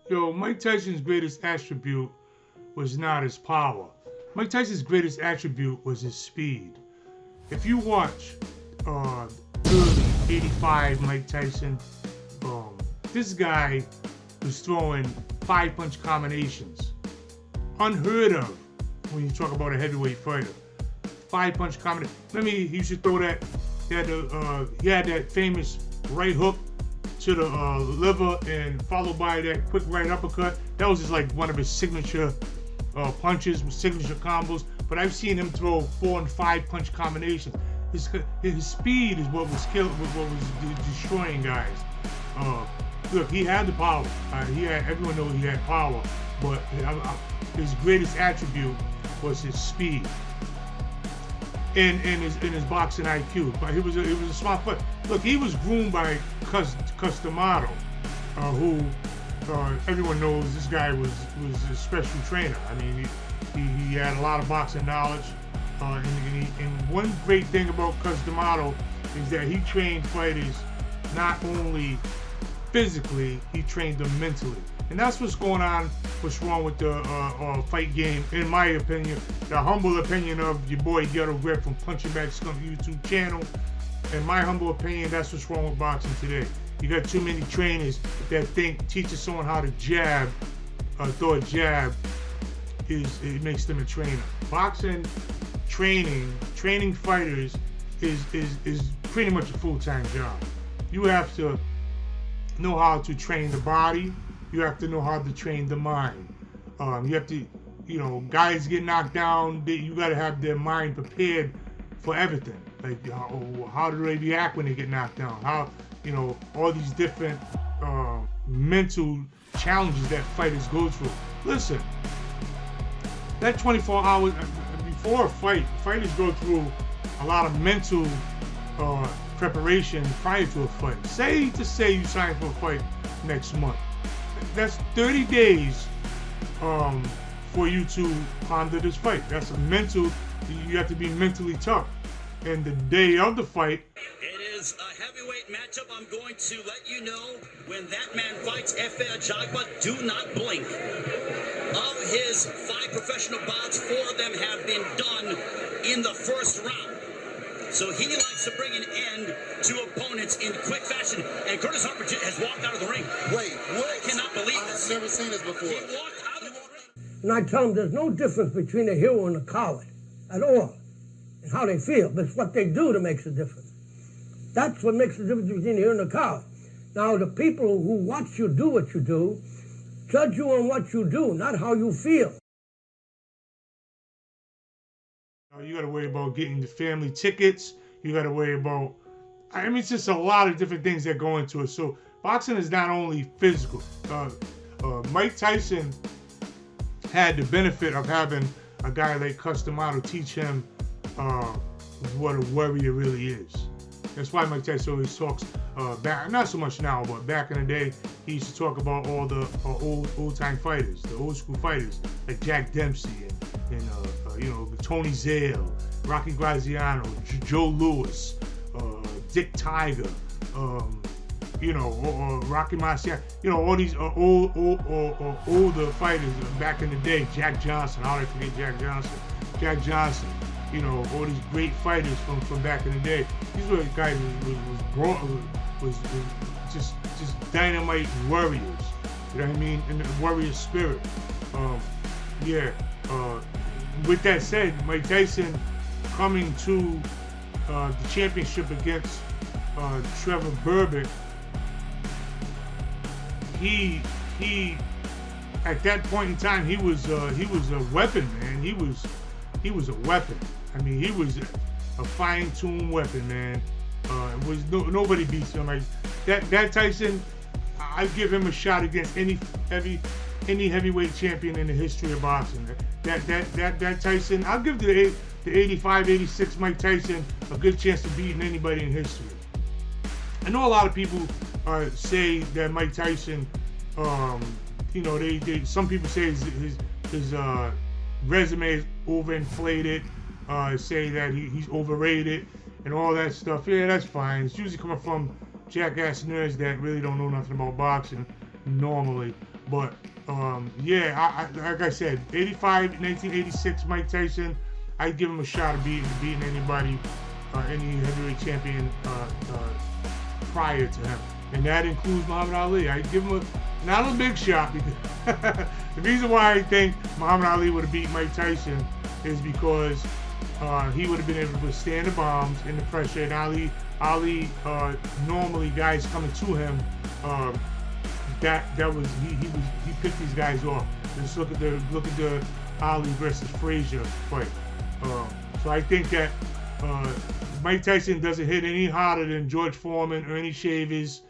Yo, Mike Tyson's greatest attribute was not his power. Mike Tyson's greatest attribute was his speed. If you watch early '85 Mike Tyson, this guy was throwing 5-punch combinations, unheard of when you talk about a heavyweight fighter. 5-punch combination. He used to throw that. He had that famous right hook to the liver, and followed by that quick right uppercut. That was just like one of his signature punches, signature combos. But I've seen him throw 4 and 5-punch combinations. His speed is what was destroying guys. Look, he had the power. Everyone knows he had power, but his greatest attribute was his speed and his boxing IQ. But he was a smart player. Look, he was groomed by Cus D'Amato, who everyone knows this guy was a special trainer. I mean, he had a lot of boxing knowledge. And one great thing about Cus D'Amato is that he trained fighters not only physically, he trained them mentally. And that's what's wrong with the fight game, in my opinion. The humble opinion of your boy Ghetto Greg from Punchingbagskunk YouTube channel. In my humble opinion, that's what's wrong with boxing today. You got too many trainers that think teaching someone how to jab, throw a jab, it makes them a trainer. Boxing training fighters is pretty much a full-time job. You have to know how to train the body. You have to know how to train the mind. You have to, guys get knocked down. You got to have their mind prepared for everything. Like how do they react when they get knocked down? How, all these different mental challenges that fighters go through. Listen, that 24 hours before a fight, fighters go through a lot of mental preparation prior to a fight. Say you sign for a fight next month. That's 30 days for you to ponder this fight. That's a mental. You have to be mentally tough. And the day of the fight, it is a heavyweight matchup. I'm going to let you know when that man fights Efe Ajagba, do not blink. Of his 5 professional bouts, 4 of them have been done in the first round. So he likes to bring an end to opponents in quick fashion. And Curtis Harper has walked out of the ring. Wait, what? I cannot believe this. I've never seen this before. He walked out of the ring. And I tell them there's no difference between a hero and a coward at all, and how they feel. But it's what they do that makes a difference. That's what makes the difference between a hero and a coward. Now, the people who watch you do what you do, judge you on what you do, not how you feel. you got to worry about getting the family tickets. You got to worry about, it's just a lot of different things that go into it. So boxing is not only physical. Mike Tyson had the benefit of having a guy like Cus D'Amato teach him what a warrior really is. That's why Mike Tyson always talks back, not so much now, but back in the day, he used to talk about all the old-time fighters, the old-school fighters, like Jack Dempsey and Tony Zale, Rocky Graziano, Joe Louis, Dick Tiger, Rocky Marciano, all these older fighters back in the day. Jack Johnson, how did I forget Jack Johnson? Jack Johnson, all these great fighters from back in the day. These were guys was just dynamite warriors. You know what I mean? And the warrior spirit. With that said, Mike Tyson coming to the championship against Trevor Berbick, he at that point in time he was a weapon, man. He was a weapon. I mean, he was a fine-tuned weapon, man. Nobody beats him. Like that Tyson, I'd give him a shot against any heavyweight champion in the history of boxing. That Tyson, I'll give the 85, 86 Mike Tyson a good chance of beating anybody in history. I know a lot of people say that Mike Tyson, some people say his resume is overinflated, say that he's overrated and all that stuff. Yeah, that's fine. It's usually coming from jackass nerds that really don't know nothing about boxing normally. But yeah, like I said, 1986 Mike Tyson, I'd give him a shot of beating anybody, any heavyweight champion prior to him, and that includes Muhammad Ali. I'd give him not a big shot, because the reason why I think Muhammad Ali would have beat Mike Tyson is because he would have been able to withstand the bombs and the pressure. And Ali normally guys coming to him, he picked these guys off. Just look at the Ali versus Frazier fight. So I think that Mike Tyson doesn't hit any harder than George Foreman or any Shavers.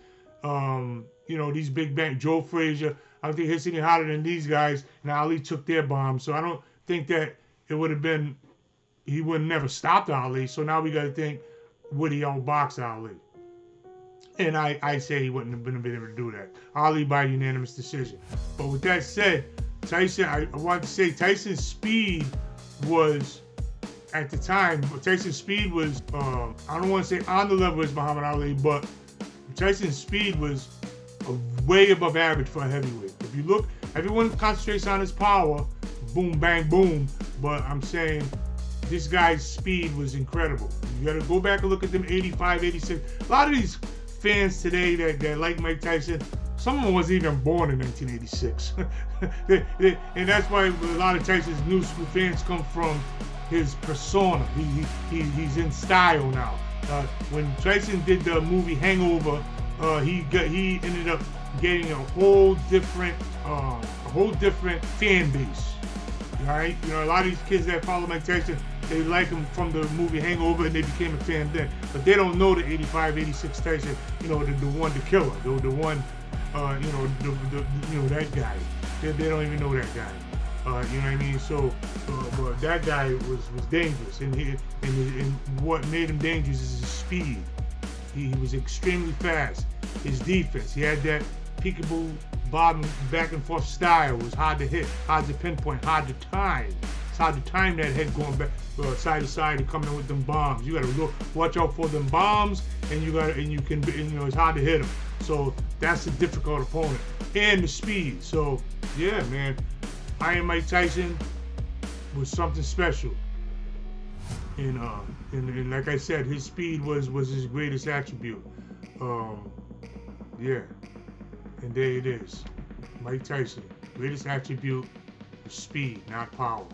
These big bang, Joe Frazier. I don't think he hits any harder than these guys. And Ali took their bombs. So I don't think that it would have been, he would have never stopped Ali. So now we got to think, would he outbox Ali? And I say he wouldn't have been able to do that. Ali by unanimous decision. But with that said, Tyson, I want to say Tyson's speed was, at the time, Tyson's speed was, I don't want to say on the level as Muhammad Ali, but Tyson's speed was way above average for a heavyweight. If you look, everyone concentrates on his power, boom, bang, boom, but I'm saying this guy's speed was incredible. You got to go back and look at them 85, 86. A lot of these fans today that like Mike Tyson, some of them wasn't even born in 1986. And that's why a lot of Tyson's new school fans come from his persona. He's in style now. When Tyson did the movie Hangover, he ended up getting a whole different fan base. Right? A lot of these kids that follow Mike Tyson, they like him from the movie Hangover, and they became a fan then. But they don't know the 85, 86 Tyson, the one, the killer, the one, that guy. They don't even know that guy. You know what I mean? So, but that guy was dangerous, and what made him dangerous is his speed. He was extremely fast. His defense, he had that peekaboo, bottom, back and forth style. It was hard to hit, hard to pinpoint, hard to time. It's hard to time that head going back side to side and coming in with them bombs. You got to watch out for them bombs, and it's hard to hit them. So that's a difficult opponent, and the speed. So yeah, man, Iron Mike Tyson was something special. And like I said, his speed was his greatest attribute. Yeah, and there it is. Mike Tyson, greatest attribute was speed, not power.